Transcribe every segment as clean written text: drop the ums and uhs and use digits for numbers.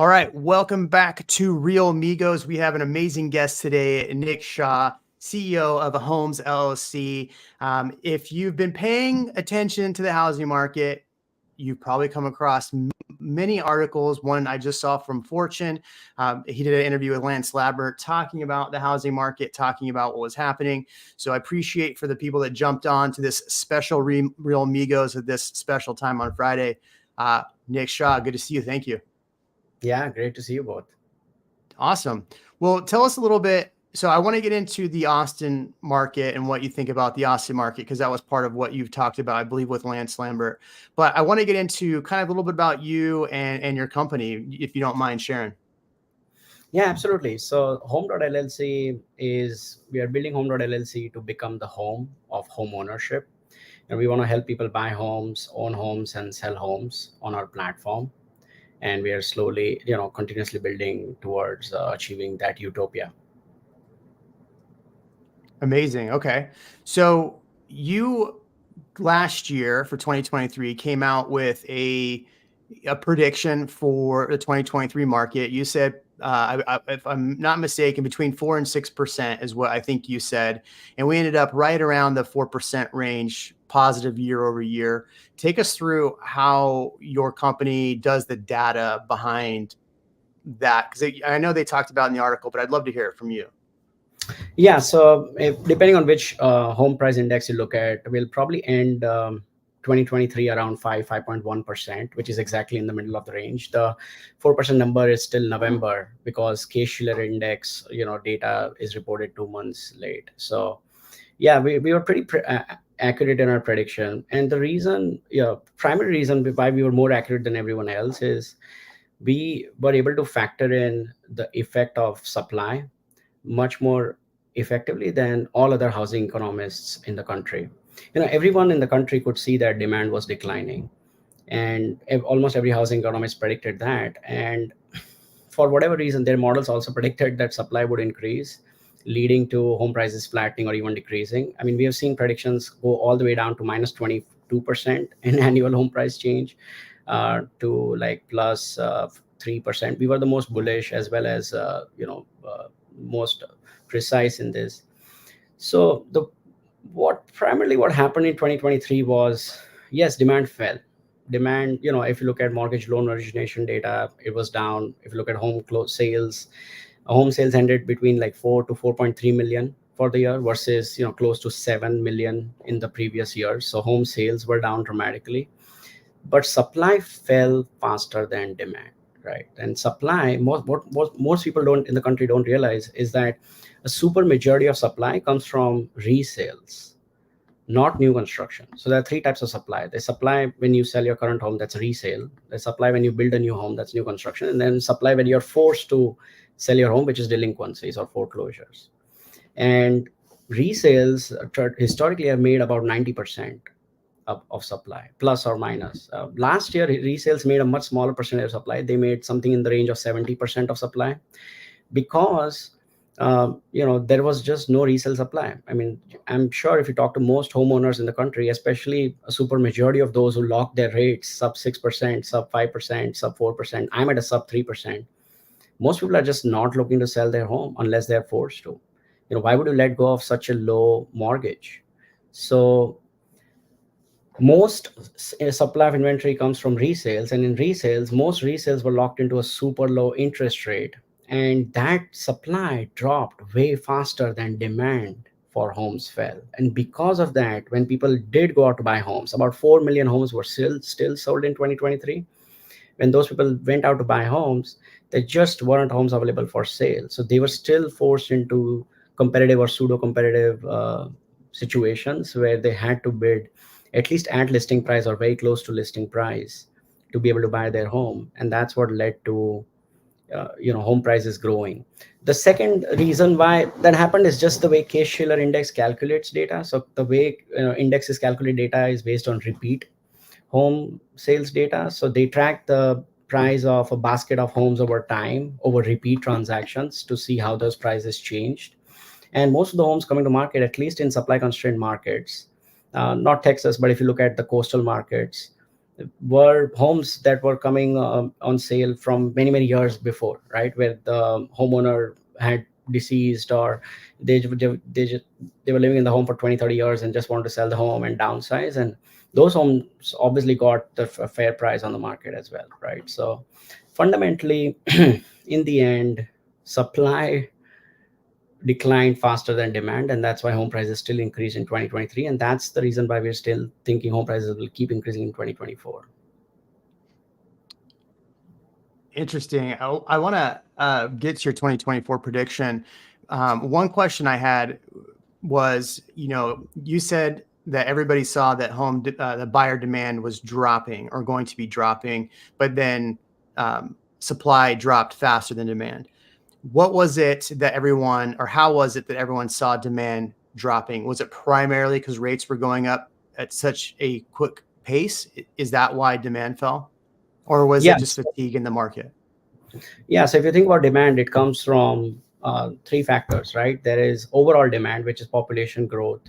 All right, welcome back to Real Migos. We have an amazing guest today, Nik Shah, CEO of Homes LLC. If you've been paying attention to the housing market, you've probably come across many articles. One I just saw from Fortune. He did an interview with Lance Labert talking about the housing market, talking about what was happening. So I appreciate for the people that jumped on to this special Real Migos at this special time on Friday. Nik Shah, good to see you. Thank you. Yeah, great to see you both. Awesome. Well, tell us a little bit. So I want to get into the Austin market and what you think about the Austin market, because that was part of what you've talked about, I believe, with Lance Lambert. But I want to get into kind of a little bit about you and your company, if you don't mind sharing. Yeah, absolutely. So Home.LLC we are building Home.LLC to become the home of home ownership. And we want to help people buy homes, own homes, and sell homes on our platform. And we are slowly, continuously building towards achieving that utopia. Amazing. Okay. So you last year for 2023 came out with a prediction for the 2023 market. You said, if I'm not mistaken, between 4 and 6% is what I think you said. And we ended up right around the 4% range, positive year over year. Take us through how your company does the data behind that. Because I know they talked about in the article, but I'd love to hear it from you. Yeah, so depending on which home price index you look at, we'll probably end 2023 around 5.1%, which is exactly in the middle of the range. The 4% number is still November because Case-Shiller index, data is reported 2 months late. So yeah, we were pretty accurate in our prediction. And the reason, primary reason why we were more accurate than everyone else is we were able to factor in the effect of supply much more effectively than all other housing economists in the country. Everyone in the country could see that demand was declining, and almost every housing economist predicted that. And for whatever reason, their models also predicted that supply would increase, leading to home prices flattening or even decreasing. I mean, we have seen predictions go all the way down to minus 22% in annual home price change to like plus 3%. We were the most bullish as well as most precise in this. So what happened in 2023 was, yes, demand fell. Demand, if you look at mortgage loan origination data, it was down. If you look at home sales ended between like 4 to 4.3 million for the year versus close to 7 million in the previous year. So home sales were down dramatically, but supply fell faster than demand. Right. And supply, what most people in the country don't realize is that a super majority of supply comes from resales, not new construction. So there are 3 types of supply. There's supply when you sell your current home, that's resale. There's supply when you build a new home, that's new construction. And then supply when you're forced to sell your home, which is delinquencies or foreclosures. And resales historically have made about 90% of supply, plus or minus. Last year, resales made a much smaller percentage of supply. They made something in the range of 70% of supply because there was just no resale supply. I mean, I'm sure if you talk to most homeowners in the country, especially a super majority of those who lock their rates sub 6%, sub 5%, sub 4%, I'm at a sub 3%. Most people are just not looking to sell their home unless they're forced to. Why would you let go of such a low mortgage? So most supply of inventory comes from resales, and in resales, most resales were locked into a super low interest rate, and that supply dropped way faster than demand for homes fell. And because of that, when people did go out to buy homes, about 4 million homes were still sold in 2023. When those people went out to buy homes, there just weren't homes available for sale, so they were still forced into competitive or pseudo competitive situations where they had to bid at least at listing price or very close to listing price to be able to buy their home. And that's what led to home prices growing. The second reason why that happened is just the way Case-Shiller index calculates data. So the way indexes calculate data is based on repeat home sales data. So they track the price of a basket of homes over time, over repeat transactions, to see how those prices changed. And most of the homes coming to market, at least in supply constrained markets, not Texas, but if you look at the coastal markets, were homes that were coming on sale from many, many years before, right? Where the homeowner had deceased, or they were living in the home for 20, 30 years and just wanted to sell the home and downsize. And those homes obviously got the fair price on the market as well, right? So fundamentally, in the end, supply declined faster than demand, and that's why home prices still increase in 2023, and that's the reason why we're still thinking home prices will keep increasing in 2024. Interesting. I want to get to your 2024 prediction. One question I had was, you said that everybody saw that the buyer demand was dropping or going to be dropping, but then supply dropped faster than demand. What was it that how was it that everyone saw demand dropping? Was it primarily because rates were going up at such a quick pace? Is that why demand fell? Or was it just fatigue in the market? Yeah. So if you think about demand, it comes from three factors, right? There is overall demand, which is population growth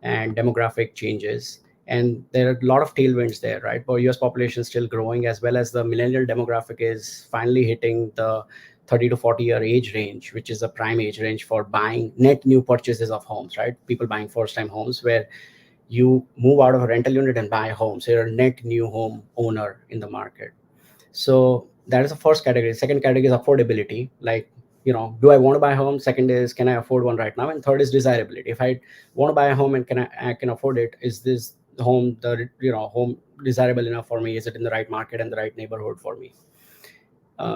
and demographic changes. And there are a lot of tailwinds there, right? But US population is still growing, as well as the millennial demographic is finally hitting the 30 to 40-year age range, which is a prime age range for buying net new purchases of homes, right? People buying first-time homes, where you move out of a rental unit and buy a home. So you're a net new home owner in the market. So that is the first category. Second category is affordability. Like, do I want to buy a home? Second is, can I afford one right now? And third is desirability. If I want to buy a home and I can afford it, is this home home desirable enough for me? Is it in the right market and the right neighborhood for me?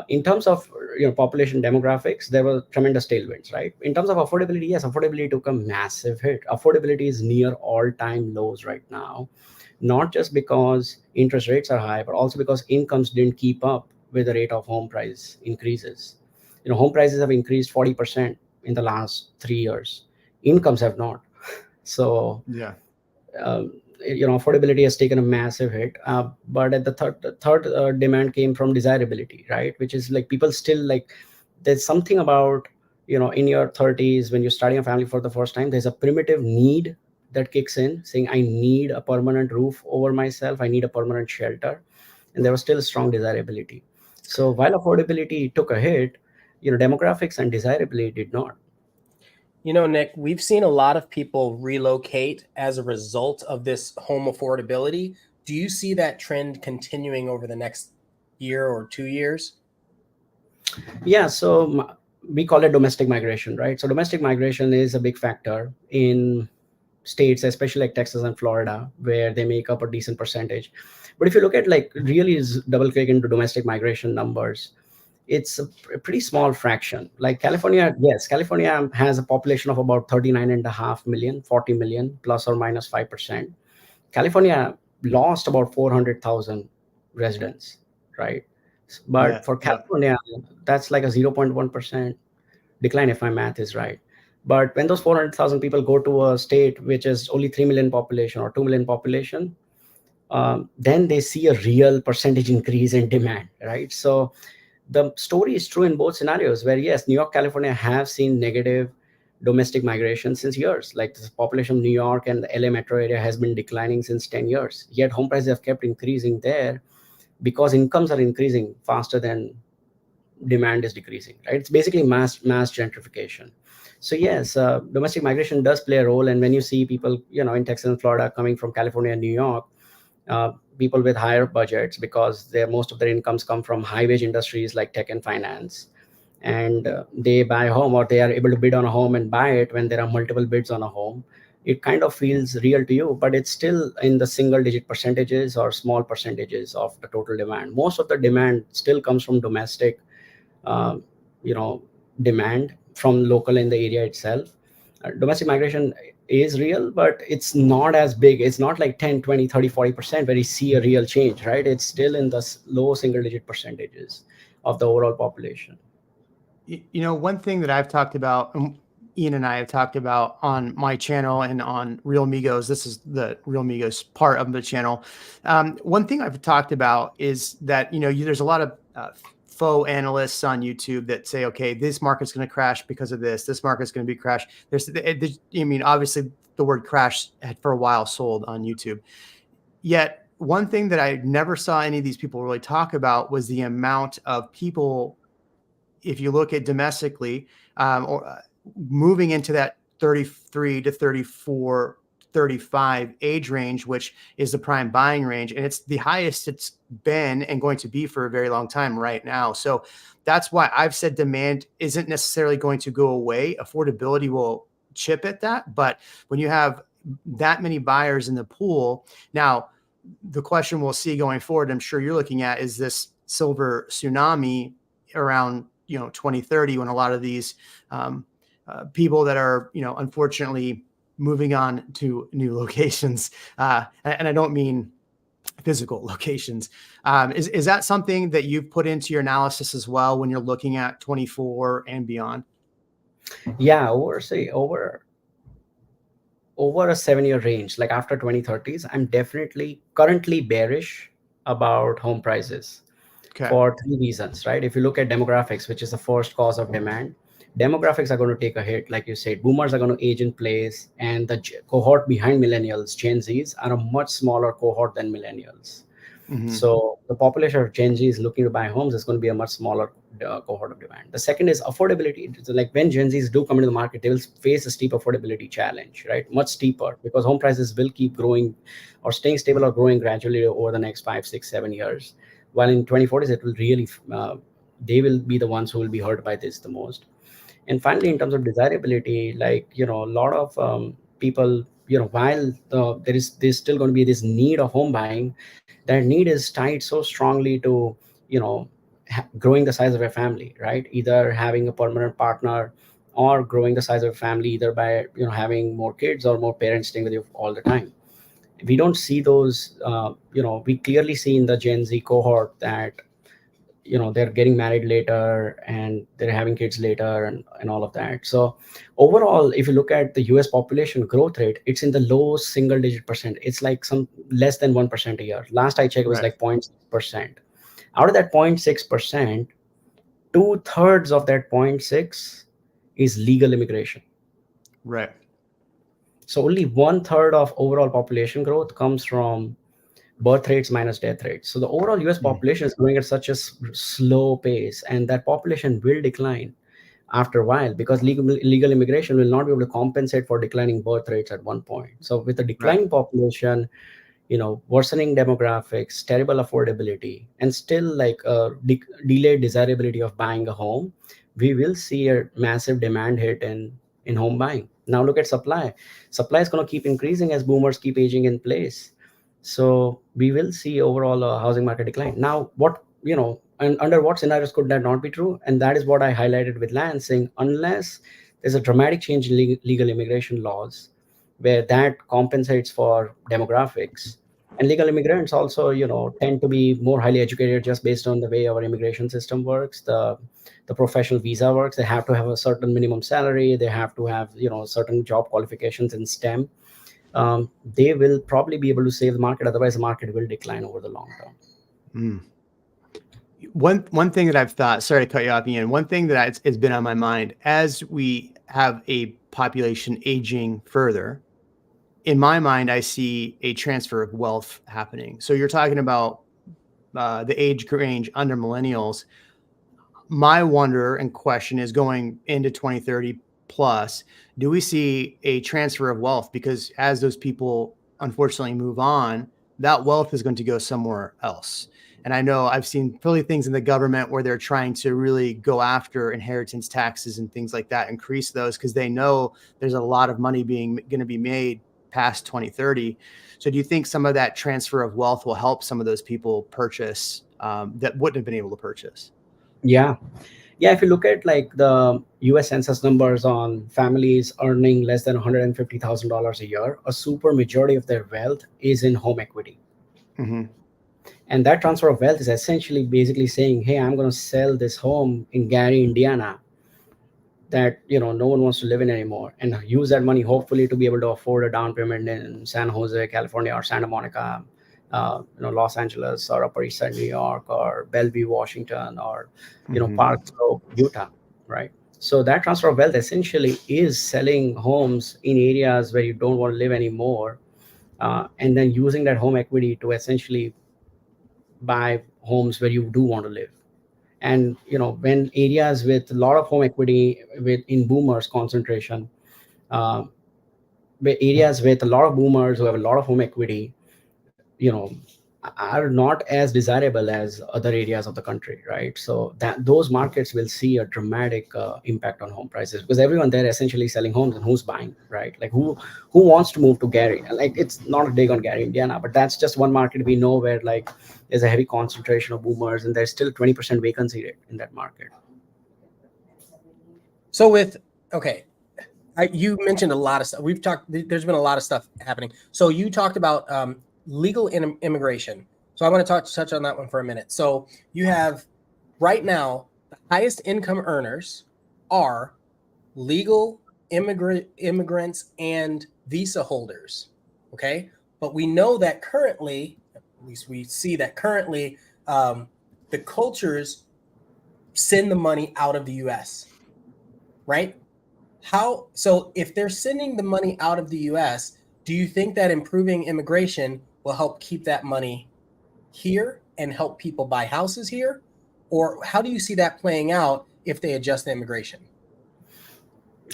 In terms of population demographics, there were tremendous tailwinds, right? In terms of affordability, yes, affordability took a massive hit. Affordability is near all-time lows right now, not just because interest rates are high, but also because incomes didn't keep up with the rate of home price increases. Home prices have increased 40% in the last 3 years. Incomes have not. So yeah. Affordability has taken a massive hit, but at the third demand came from desirability, right? Which is like, people still like, there's something about in your 30s, when you're starting a family for the first time, there's a primitive need that kicks in, saying, I need a permanent roof over myself, I need a permanent shelter. And there was still strong desirability. So while affordability took a hit, demographics and desirability did not. Nik, we've seen a lot of people relocate as a result of this home affordability. Do you see that trend continuing over the next year or 2 years? Yeah, so we call it domestic migration, right? So domestic migration is a big factor in states, especially like Texas and Florida, where they make up a decent percentage. But if you look at really double click into domestic migration numbers, it's a pretty small fraction. Like California, yes, California has a population of about 39.5 million, 40 million, plus or minus 5%. California lost about 400,000 residents, right? But for California, that's like a 0.1% decline, if my math is right. But when those 400,000 people go to a state which is only 3 million population or 2 million population, then they see a real percentage increase in demand, right? So the story is true in both scenarios, where yes, New York, California have seen negative domestic migration since years. Like the population of New York and the LA metro area has been declining since 10 years. Yet home prices have kept increasing there because incomes are increasing faster than demand is decreasing, right? It's basically mass gentrification. So yes, domestic migration does play a role. And when you see people, in Texas and Florida coming from California and New York, people with higher budgets, because most of their incomes come from high wage industries like tech and finance, and they buy a home, or they are able to bid on a home and buy it when there are multiple bids on a home. It kind of feels real to you, but it's still in the single digit percentages or small percentages of the total demand. Most of the demand still comes from domestic demand from local in the area itself. Domestic migration is real, but it's not as big. It's not like 10, 20, 30, 40% where you see a real change, right? It's still in the low single digit percentages of the overall population. One thing that I've talked about, Ian and I have talked about on my channel and on Real Migos, this is the Real Migos part of the channel. One thing I've talked about is that, there's a lot of faux analysts on YouTube that say, okay, this market's going to crash because of this. This market's going to be crash. Obviously the word crash had for a while sold on YouTube. Yet one thing that I never saw any of these people really talk about was the amount of people, if you look at domestically, moving into that 33 to 34, 35 age range, which is the prime buying range. And it's the highest it's been and going to be for a very long time right now. So that's why I've said demand isn't necessarily going to go away. Affordability will chip at that. But when you have that many buyers in the pool, now the question we'll see going forward, I'm sure you're looking at, is this silver tsunami around 2030, when a lot of these people that are unfortunately moving on to new locations, and I don't mean physical locations, is that something that you've put into your analysis as well when you're looking at 24 and beyond? Yeah, over a 7-year range, like after 2030s, I'm definitely currently bearish about home prices. Okay. For 3 reasons, right? If you look at demographics, which is the first cause of demand, demographics are going to take a hit. Like you said, boomers are going to age in place, and the cohort behind millennials, Gen Zs, are a much smaller cohort than millennials. So the population of Gen Z is looking to buy homes is going to be a much smaller cohort of demand. The second is affordability. So like when Gen Zs do come into the market, they will face a steep affordability challenge, right? Much steeper, because home prices will keep growing or staying stable or growing gradually over the next 5, 6, 7 years. While in 2040s, it will really, they will be the ones who will be hurt by this the most. And finally, in terms of desirability, like, a lot of people, while there's still going to be this need of home buying, that need is tied so strongly to, growing the size of your family, right? Either having a permanent partner or growing the size of a family, either by, having more kids or more parents staying with you all the time. We don't see those, we clearly see in the Gen Z cohort that, they're getting married later and they're having kids later and all of that. So overall, if you look at the US population growth rate, it's in the low single digit percent. It's like some less than 1% a year. Last I checked, it was like 0.6%. Out of that 0.6%, 2/3 of that 0.6 is legal immigration. Right. So only 1/3 of overall population growth comes from birth rates minus death rates. So the overall US population is growing at such a slow pace, and that population will decline after a while, because legal immigration will not be able to compensate for declining birth rates at one point. So with the declining population, worsening demographics, terrible affordability, and still like a delayed desirability of buying a home, we will see a massive demand hit in home buying. Now look at supply. Supply is going to keep increasing as boomers keep aging in place. So we will see overall a housing market decline. Now, and under what scenarios could that not be true? And that is what I highlighted with Lansing. Unless there's a dramatic change in legal immigration laws, where that compensates for demographics. And legal immigrants also, tend to be more highly educated just based on the way our immigration system works, the professional visa works. They have to have a certain minimum salary. They have to have, certain job qualifications in STEM. They will probably be able to save the market. Otherwise, the market will decline over the long term. One thing that I've thought, sorry to cut you off, Ian, one thing that has been on my mind as we have a population aging further, in my mind, I see a transfer of wealth happening. So you're talking about the age range under millennials. My wonder and question is, going into 2030 plus, do we see a transfer of wealth? Because as those people unfortunately move on, that wealth is going to go somewhere else. And I know I've seen really things in the government where they're trying to really go after inheritance taxes and things like that, increase those, because they know there's a lot of money going to be made past 2030. So do you think some of that transfer of wealth will help some of those people purchase that wouldn't have been able to purchase? Yeah. If you look at like the US Census numbers on families earning less than $150,000 a year, a super majority of their wealth is in home equity. And that transfer of wealth is essentially basically saying, hey, I'm going to sell this home in Gary, Indiana, that no one wants to live in anymore, and use that money hopefully to be able to afford a down payment in San Jose, California, or Santa Monica, Los Angeles, or Upper East Side, New York, or Bellevue, Washington, or Park Slope, Utah, right? So that transfer of wealth essentially is selling homes in areas where you don't want to live anymore, and then using that home equity to essentially buy homes where you do want to live. And when areas with a lot of home equity in boomers concentration, uh, areas with a lot of boomers who have a lot of home equity, you know are not as desirable as other areas of the country, right? So that those markets will see a dramatic impact on home prices, because everyone there essentially selling homes, and who's buying, right? Like who wants to move to Gary? Like, it's not a dig on Gary, Indiana, but that's just one market we know where like there's a heavy concentration of boomers, and there's still 20% vacancy rate in that market. So you mentioned a lot of stuff. There's been a lot of stuff happening. So you talked about legal immigration. So I want to touch on that one for a minute. So you have right now, the highest income earners are legal immigrants and visa holders. Okay. But we know that currently, at least we see that currently, the cultures send the money out of the US, right? So if they're sending the money out of the US, do you think that improving immigration will help keep that money here and help people buy houses here? Or how do you see that playing out if they adjust the immigration?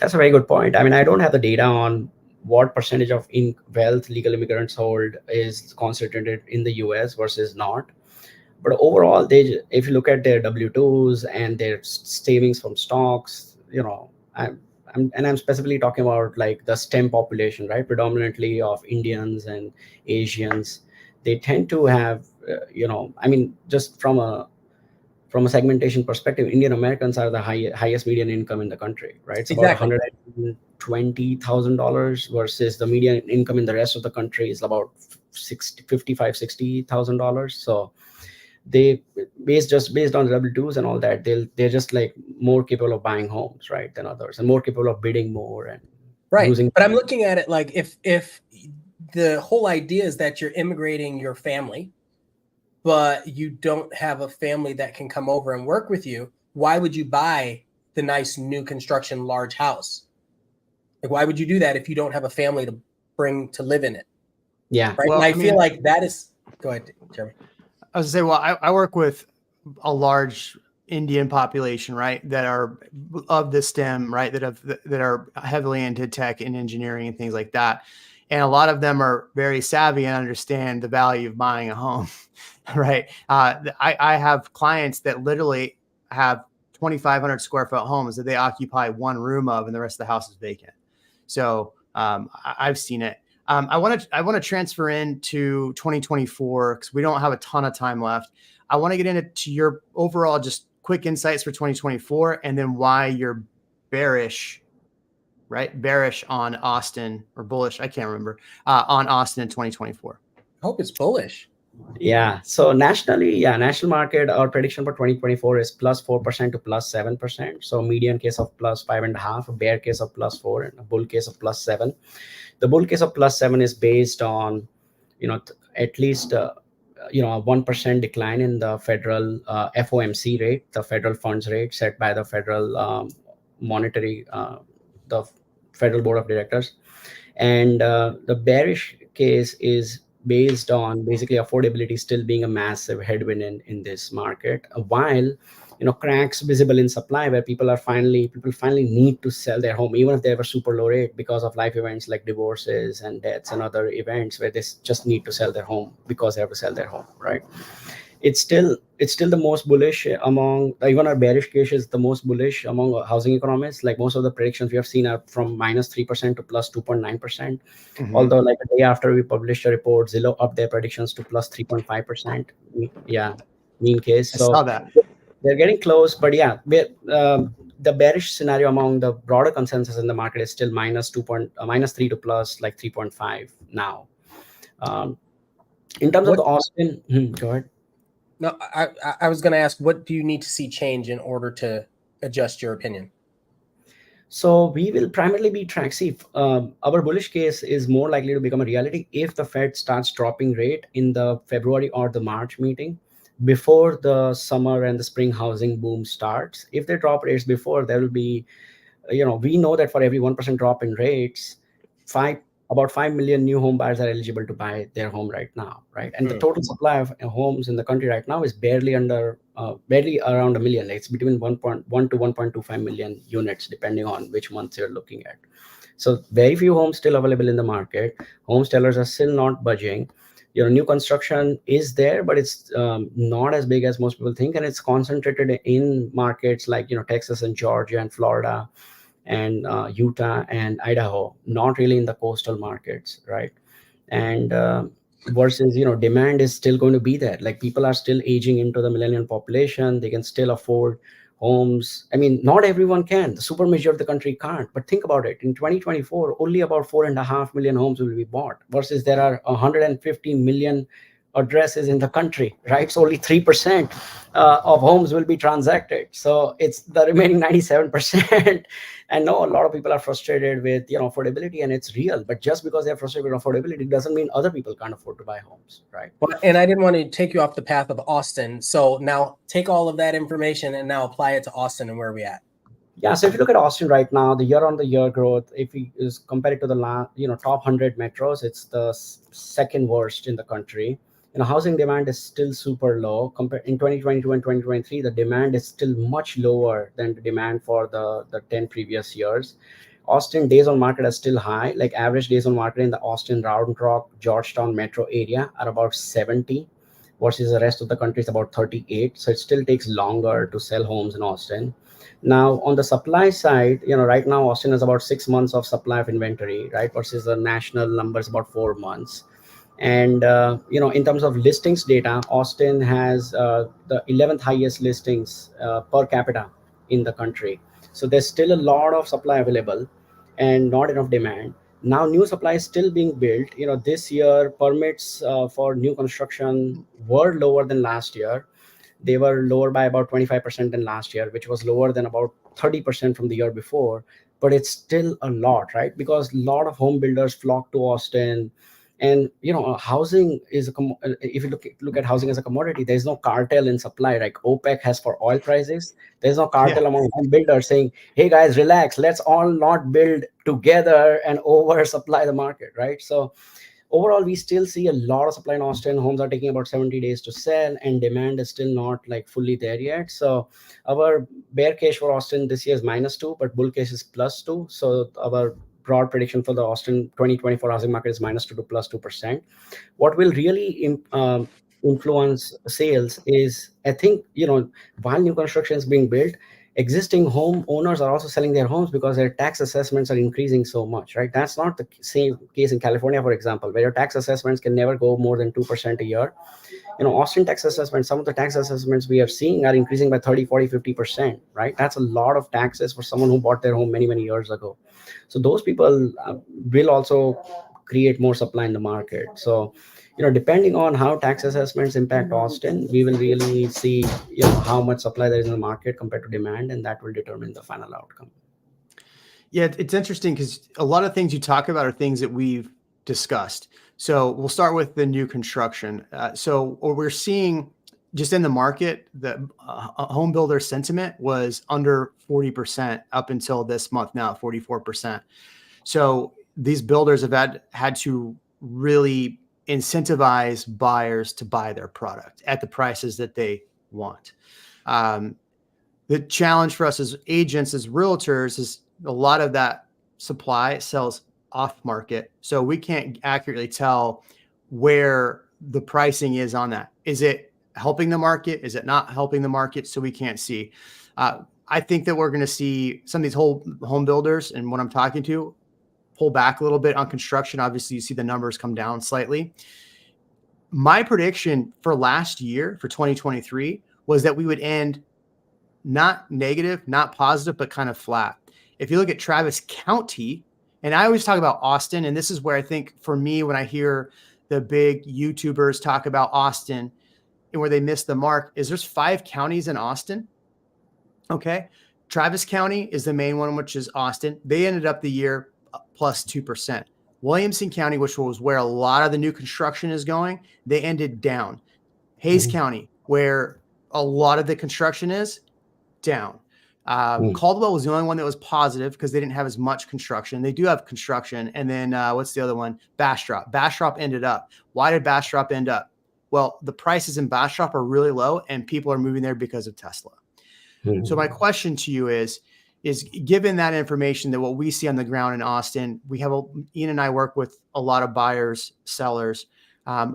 That's a very good point. I mean, I don't have the data on what percentage of wealth legal immigrants hold is concentrated in the US versus not. But overall, if you look at their W-2s and their savings from stocks, I'm specifically talking about like the STEM population, right? Predominantly of Indians and Asians. They tend to have, just from a segmentation perspective, Indian Americans are the highest median income in the country, right? It's Exactly. about $120,000 versus the median income in the rest of the country is about $60,000. So they based on W-2s and all that, they're just like more capable of buying homes, right, than others, and more capable of bidding more and right. using. But I'm looking at it like if the whole idea is that you're immigrating your family, but you don't have a family that can come over and work with you, why would you buy the nice new construction large house? Like, why would you do that if you don't have a family to bring to live in it? Yeah. Right. Well, And I feel like that is. Go ahead, Jeremy. I was gonna say, well, I work with a large Indian population, right, that are of the STEM, right, that are heavily into tech and engineering and things like that, and a lot of them are very savvy and understand the value of buying a home, right? I have clients that literally have 2,500 square foot homes that they occupy one room of, and the rest of the house is vacant. So I've seen it. I want to transfer into 2024 because we don't have a ton of time left. I want to get into your overall just quick insights for 2024, and then why you're bearish, right? Bearish on Austin, or bullish, I can't remember, on Austin in 2024. I hope it's bullish. Yeah. So national market, our prediction for 2024 is +4% to +7%. So median case of +5.5, a bear case of +4, and a bull case of +7. The bull case of +7 is based on, at least a 1% decline in the federal FOMC rate, the federal funds rate set by the federal the Federal Board of Directors. And the bearish case is based on basically affordability still being a massive headwind in this market, while cracks visible in supply, where people finally need to sell their home, even if they have a super low rate, because of life events like divorces and deaths and other events where they just need to sell their home because they have to sell their home, right? It's still the most bullish among, even our bearish case is the most bullish among housing economists. Like most of the predictions we have seen are from -3% to +2.9%. Although like a day after we published a report, Zillow upped their predictions to +3.5%. Yeah, mean case. So I saw that. they're getting close, but yeah, the bearish scenario among the broader consensus in the market is still -3 to +3.5 now. In terms of the Austin, go ahead. No, I was going to ask, what do you need to see change in order to adjust your opinion? So we will primarily be track. Our bullish case is more likely to become a reality if the Fed starts dropping rate in the February or the March meeting, before the summer and the spring housing boom starts. If they drop rates before, there will be, we know that for every 1% drop in rates, about 5 million new home buyers are eligible to buy their home right now, right? And the total supply of homes in the country right now is barely around a million. It's between 1.1 to 1.25 million units, depending on which month you're looking at. So very few homes still available in the market. Home sellers are still not budging. New construction is there, but it's not as big as most people think, and it's concentrated in markets like Texas and Georgia and Florida and Utah and Idaho, not really in the coastal markets, right? And versus demand is still going to be there. Like, people are still aging into the millennial population. They can still afford homes. I mean, not everyone can. The super majority of the country can't. But think about it. In 2024, only about 4.5 million homes will be bought, versus there are 150 million addresses in the country, right? So only 3% of homes will be transacted. So it's the remaining 97%. And no, a lot of people are frustrated with affordability, and it's real. But just because they're frustrated with affordability doesn't mean other people can't afford to buy homes, right? Well, and I didn't want to take you off the path of Austin. So now take all of that information and now apply it to Austin and where are we at? Yeah, so if you look at Austin right now, the year-on-the-year growth, if we compare it to the top 100 metros, it's the second worst in the country. Housing demand is still super low. In 2022 and 2023, the demand is still much lower than the demand for the 10 previous years. Austin days on market are still high. Like, average days on market in the Austin, Round Rock, Georgetown metro area are about 70, versus the rest of the country is about 38. So it still takes longer to sell homes in Austin. Now, on the supply side, right now Austin has about 6 months of supply of inventory, right? Versus the national numbers about 4 months. And in terms of listings data, Austin has the 11th highest listings per capita in the country. So there's still a lot of supply available and not enough demand. Now new supply is still being built. This year permits for new construction were lower than last year. They were lower by about 25% than last year, which was lower than about 30% from the year before. But it's still a lot, right? Because a lot of home builders flock to Austin. And housing is if you look at housing as a commodity, there's no cartel in supply like OPEC has for oil prices. There's no cartel among home builders saying, hey guys, relax, let's all not build together and oversupply the market, right? So overall, we still see a lot of supply in Austin. Homes are taking about 70 days to sell, and demand is still not like fully there yet. So our bear case for Austin this year is -2, but bull case is +2. So our broad prediction for the Austin 2024 housing market is -2 to +2%. What will really influence sales is, I think, while new construction is being built, existing home owners are also selling their homes because their tax assessments are increasing so much, right? That's not the same case in California, for example, where your tax assessments can never go more than 2% a year. Austin tax assessments, some of the tax assessments we are seeing are increasing by 30, 40, 50%, right? That's a lot of taxes for someone who bought their home many, many years ago. So those people will also create more supply in the market. So, depending on how tax assessments impact Austin, we will really see, how much supply there is in the market compared to demand, and that will determine the final outcome. Yeah, it's interesting because a lot of things you talk about are things that we've discussed. So we'll start with the new construction. So what we're seeing just in the market, the home builder sentiment was under 40% up until this month now, 44%. So these builders have had to really incentivize buyers to buy their product at the prices that they want. The challenge for us as agents, as realtors, is a lot of that supply sells off market. So we can't accurately tell where the pricing is on that. Is it helping the market? Is it not helping the market? So we can't see. I think that we're going to see some of these home builders, and what I'm talking to, pull back a little bit on construction. Obviously, you see the numbers come down slightly. My prediction for last year, for 2023, was that we would end not negative, not positive, but kind of flat. If you look at Travis County, and I always talk about Austin, and this is where I think for me, when I hear the big YouTubers talk about Austin and where they miss the mark, is there's 5 counties in Austin. Okay. Travis County is the main one, which is Austin. They ended up the year +2%. Williamson County, which was where a lot of the new construction is going, they ended down. Hayes County, where a lot of the construction is, down. Caldwell was the only one that was positive because they didn't have as much construction. They do have construction. And then what's the other one? Bastrop. Bastrop ended up. Why did Bastrop end up? Well, the prices in Bastrop are really low and people are moving there because of Tesla. So my question to you is given that information, that what we see on the ground in Austin, Ian and I work with a lot of buyers, sellers.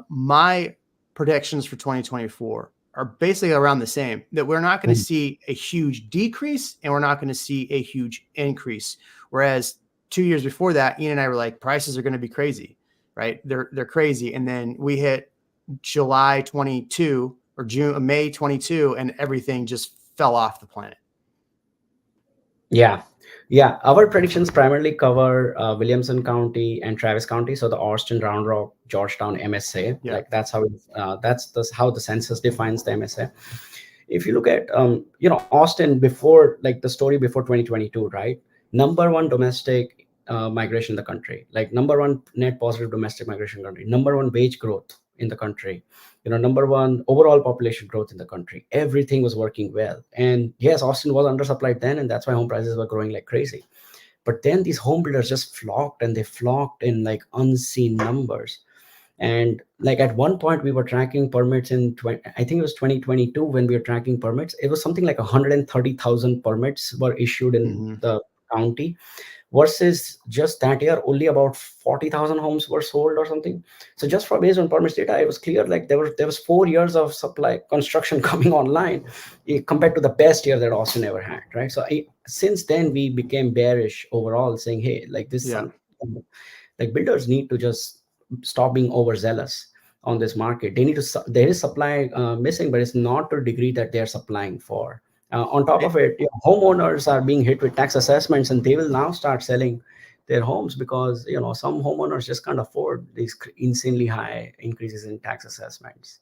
My predictions for 2024 are basically around the same, that we're not going to see a huge decrease and we're not going to see a huge increase. Whereas 2 years before that, Ian and I were like, prices are going to be crazy, right? They're crazy. And then we hit July 22 or May 22 and everything just fell off the planet. Yeah. Yeah. Our predictions primarily cover Williamson County and Travis County. So the Austin, Round Rock, Georgetown MSA, like that's how how the census defines the MSA. If you look at, Austin before, like the story before 2022, right? Number one domestic migration in the country, like number one net positive domestic migration in the country, number one wage growth in the country, number one overall population growth in the country. Everything was working well. And yes, Austin was undersupplied then, and that's why home prices were growing like crazy. But then these home builders just flocked, and they flocked in like unseen numbers. And like at one point we were tracking permits I think it was 2022 when we were tracking permits. It was something like 130,000 permits were issued in the county, versus just that year only about 40,000 homes were sold or something. So just based on permits data, it was clear like there was 4 years of supply construction coming online compared to the best year that Austin ever had, right? So since then we became bearish overall, saying, hey, like this, like builders need to just stop being overzealous on this market. They need to, there is supply missing, but it's not to the degree that they're supplying for. On top of it, homeowners are being hit with tax assessments, and they will now start selling their homes because some homeowners just can't afford these insanely high increases in tax assessments.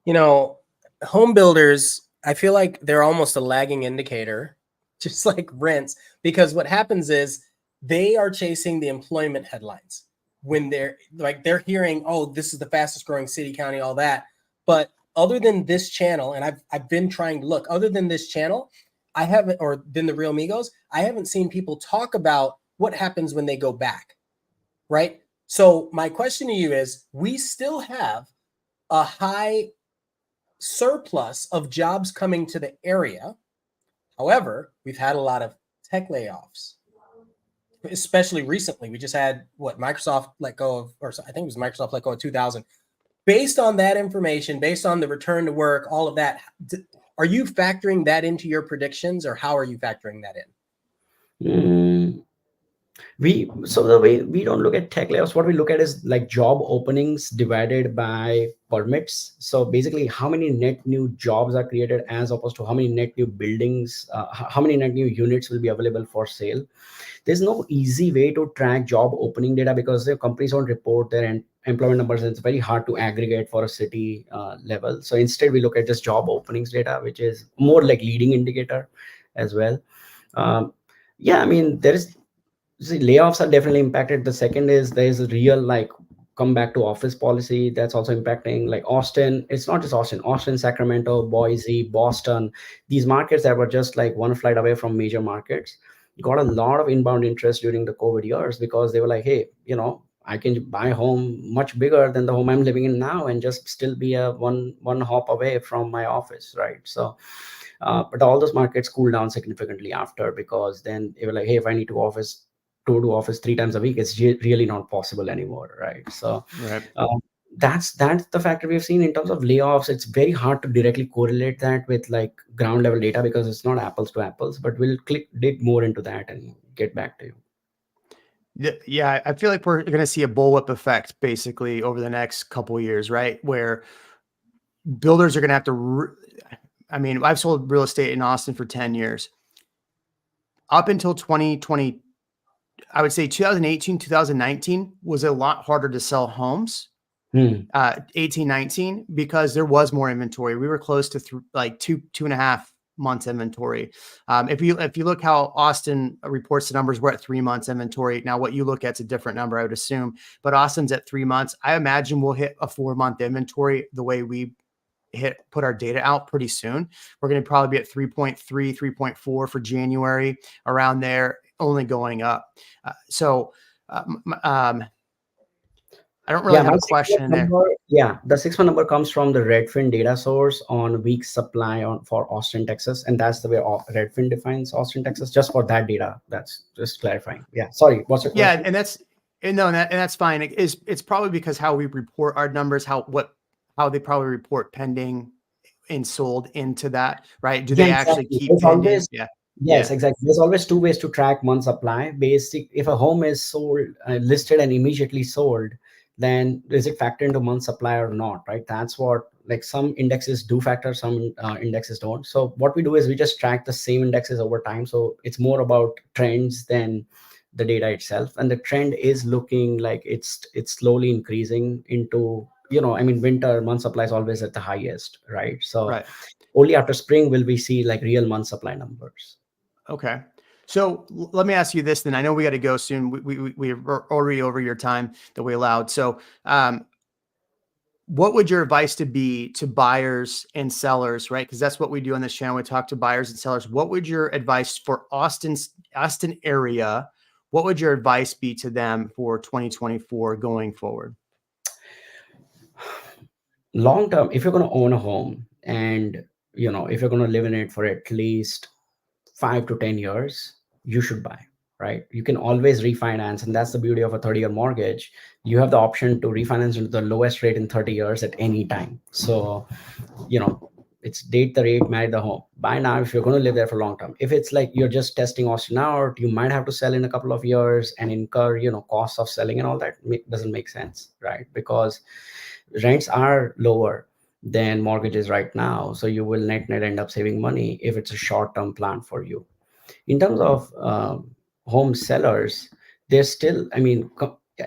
Home builders, I feel like they're almost a lagging indicator, just like rents, because what happens is they are chasing the employment headlines when they're hearing, oh, this is the fastest growing city, county, all that. But other than this channel, and I've been trying to look, other than this channel, I haven't, or than the Real Migos, I haven't seen people talk about what happens when they go back, right? So my question to you is, we still have a high surplus of jobs coming to the area. However, we've had a lot of tech layoffs, especially recently. We just had Microsoft let go of, or I think it was Microsoft let go of 2,000. Based on that information, based on the return to work, all of that, are you factoring that into your predictions, or how are you factoring that in? So the way we don't look at tech layoffs, what we look at is like job openings divided by permits. So basically how many net new jobs are created as opposed to how many net new buildings, how many net new units will be available for sale. There's no easy way to track job opening data because the companies don't report their employment numbers, and it's very hard to aggregate for a city level. So instead we look at just job openings data, which is more like leading indicator as well. Layoffs are definitely impacted. The second is there's a real come back to office policy that's also impacting, like Austin. It's not just Austin, Sacramento, Boise, Boston, these markets that were just like one flight away from major markets got a lot of inbound interest during the COVID years because they were like, hey, I can buy a home much bigger than the home I'm living in now and just still be a one hop away from my office, right? So but all those markets cooled down significantly after, because then they were like, hey, if I need to go to office 3 times a week, it's really not possible anymore, right? So that's the factor we've seen in terms of layoffs. It's very hard to directly correlate that with like ground level data because it's not apples to apples, but we'll dig more into that and get back to you. Yeah, I feel like we're going to see a bullwhip effect basically over the next couple of years, right? Where builders are going to have to, I've sold real estate in Austin for 10 years. Up until 2020, I would say 2018, 2019 was a lot harder to sell homes. 18, 19, because there was more inventory. We were close to two and a half months inventory. If you look how Austin reports the numbers, we're at 3 months inventory. Now, what you look at is a different number, I would assume, but Austin's at 3 months. I imagine we'll hit a 4-month inventory the way we put our data out pretty soon. We're going to probably be at 3.3, 3.4 for January, around there, only going up. I don't really have a question there. The 6-month number comes from the Redfin data source on week supply for Austin, Texas, and that's the way Redfin defines Austin, Texas. Just for that data, that's just clarifying. Yeah, sorry, what's your question? Yeah, and that's fine. It's probably because how we report our numbers, how they probably report pending and sold into that, right? Do they actually keep pending? Yes, exactly. There's always two ways to track month supply. If a home is sold, listed and immediately sold, then is it factored into month supply or not, right? That's what, like, some indexes do factor, some indexes don't. So what we do is we just track the same indexes over time. So it's more about trends than the data itself. And the trend is looking like it's slowly increasing into, winter month supply is always at the highest, right? So only after spring will we see like real month supply numbers. Okay. So let me ask you this then. I know we got to go soon. We're already over your time that we allowed. So what would your advice be to buyers and sellers, right? Because that's what we do on this channel. We talk to buyers and sellers. What would your advice for Austin area? What would your advice be to them for 2024 going forward? Long term, if you're going to own a home and, if you're going to live in it for at least 5 to 10 years, you should buy, right? You can always refinance. And that's the beauty of a 30-year mortgage. You have the option to refinance into the lowest rate in 30 years at any time. So, it's date the rate, marry the home. Buy now if you're going to live there for long term. If it's like you're just testing Austin out, you might have to sell in a couple of years and incur, costs of selling and all that. Doesn't make sense, right? Because rents are lower than mortgages right now. So you will net end up saving money if it's a short-term plan for you. In terms of home sellers, they're still,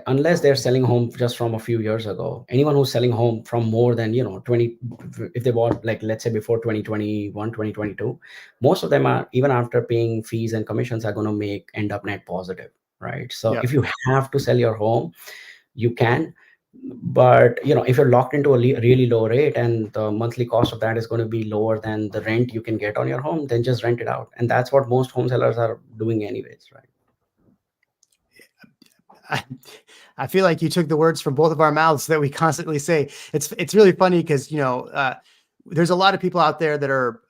unless they're selling home just from a few years ago, anyone who's selling home from more than, 20, if they bought, like, let's say before 2021, 2022, most of them are, even after paying fees and commissions, are going to end up net positive, right? So if you have to sell your home, you can. But if you're locked into a really low rate and the monthly cost of that is going to be lower than the rent you can get on your home, then just rent it out. And that's what most home sellers are doing anyways, right? I feel like you took the words from both of our mouths that we constantly say. It's really funny because there's a lot of people out there that are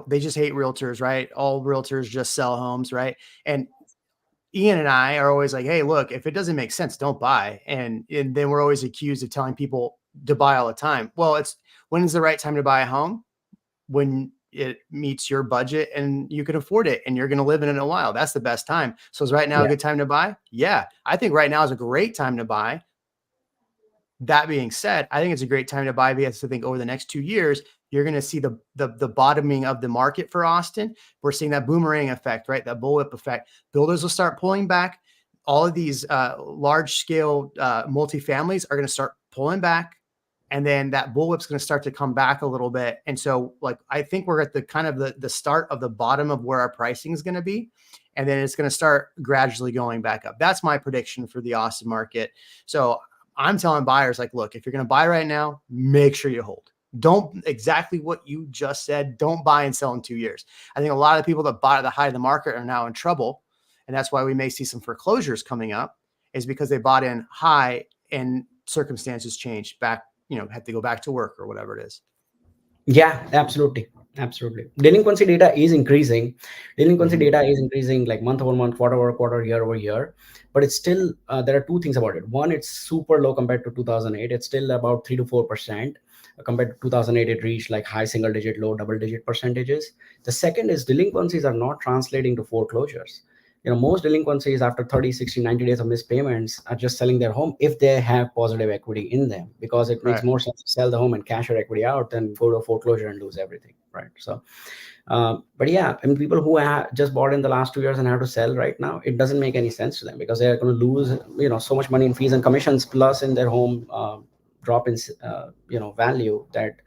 they just hate realtors, right? All realtors just sell homes, right? And Ian and I are always like, hey, look, if it doesn't make sense, don't buy. And then we're always accused of telling people to buy all the time. Well, when is the right time to buy a home? When it meets your budget and you can afford it and you're going to live in it a while. That's the best time. So is right now a good time to buy? Yeah, I think right now is a great time to buy. That being said, I think it's a great time to buy because I think over the next 2 years, you're going to see the bottoming of the market for Austin. We're seeing that boomerang effect, right? That bullwhip effect. Builders will start pulling back. All of these large scale multifamilies are going to start pulling back. And then that bullwhip's going to start to come back a little bit. And so, like, I think we're at the kind of the start of the bottom of where our pricing is going to be. And then it's going to start gradually going back up. That's my prediction for the Austin market. So I'm telling buyers, like, look, if you're going to buy right now, make sure you hold. Don't exactly what you just said. Don't buy and sell in 2 years. I think a lot of people that bought at the height of the market are now in trouble. And that's why we may see some foreclosures coming up, is because they bought in high and circumstances changed back, had to go back to work or whatever it is. Yeah, absolutely. Delinquency data is increasing. Data is increasing like month over month, quarter over quarter, year over year. But it's still, there are two things about it. One, it's super low compared to 2008. It's still about 3 to 4%. Compared to 2008, it reached like high single digit, low double digit percentages. The second is delinquencies are not translating to foreclosures. Most delinquencies after 30, 60, 90 days of missed payments are just selling their home if they have positive equity in them, because it makes more sense to sell the home and cash your equity out than go to a foreclosure and lose everything, right? So, but yeah, people who have just bought in the last 2 years and have to sell right now, it doesn't make any sense to them because they're going to lose, so much money in fees and commissions, plus in their home drop in, value, that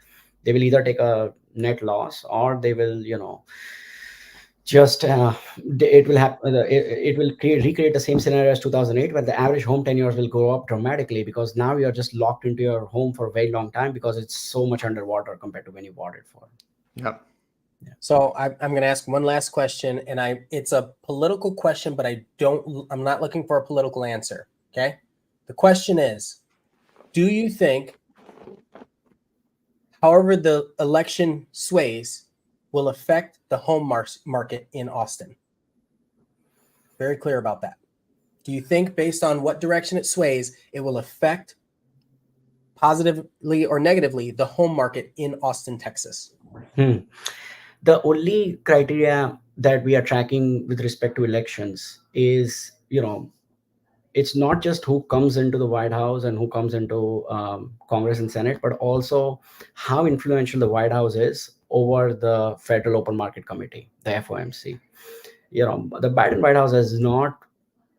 they will either take a net loss or they will, Just it will have it will recreate the same scenario as 2008, where the average home tenures will go up dramatically, because now you're just locked into your home for a very long time because it's so much underwater compared to when you bought it for. Yep. So I'm going to ask one last question, and it's a political question, but I'm not looking for a political answer. Okay. The question is, do you think, however the election sways, will affect the home market in Austin? Very clear about that. Do you think, based on what direction it sways, it will affect positively or negatively the home market in Austin, Texas? The only criteria that we are tracking with respect to elections is, it's not just who comes into the White House and who comes into Congress and Senate, but also how influential the White House is over the Federal Open Market Committee, the FOMC. The Biden White House has not,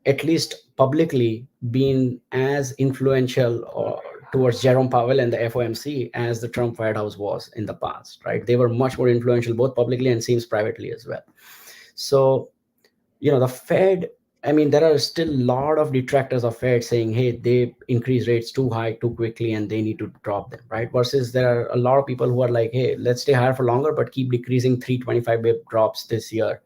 at least publicly, been as influential towards Jerome Powell and the FOMC as the Trump White House was in the past, right? They were much more influential, both publicly and seems privately as well. So, the Fed, there are still a lot of detractors of Fed saying, hey, they increase rates too high too quickly and they need to drop them, right? Versus there are a lot of people who are like, hey, let's stay higher for longer, but keep decreasing 325 bip drops this year.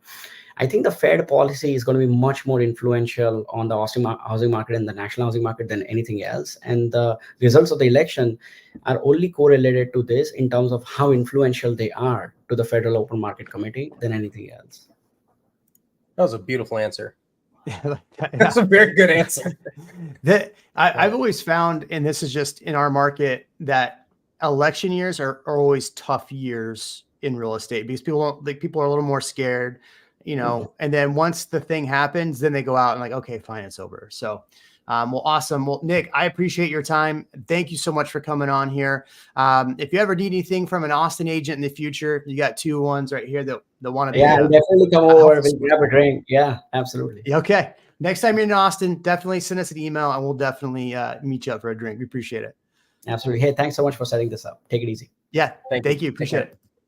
I think the Fed policy is going to be much more influential on the Austin housing market and the national housing market than anything else. And the results of the election are only correlated to this in terms of how influential they are to the Federal Open Market Committee than anything else. That was a beautiful answer. Yeah. That's a very good answer. I've always found, and this is just in our market, that election years are always tough years in real estate, because people are a little more scared, and then once the thing happens, then they go out and like, okay, fine, it's over. So, well, awesome. Well, Nik, I appreciate your time. Thank you so much for coming on here. If you ever need anything from an Austin agent in the future, you got two ones right here that want to be. Yeah, definitely come over. We'll grab a drink. Yeah, absolutely. Okay. Next time you're in Austin, definitely send us an email and we'll definitely meet you up for a drink. We appreciate it. Absolutely. Hey, thanks so much for setting this up. Take it easy. Yeah. Thank you. Appreciate it.